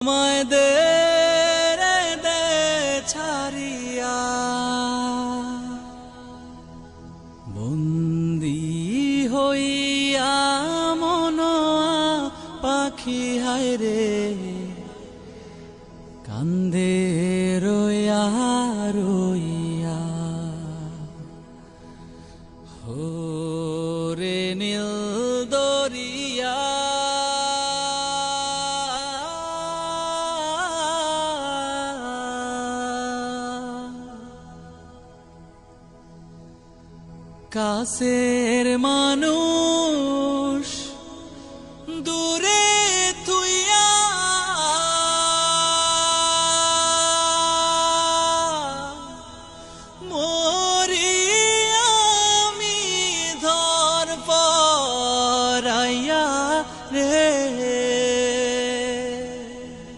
আমায় দে রে দে ছাড়িয়া বন্দি হইয়া মনোয়া পাখি হায় রে কান্দে রইয়া রইয়া হোরে নীল দরিয়া কাছের মানুষ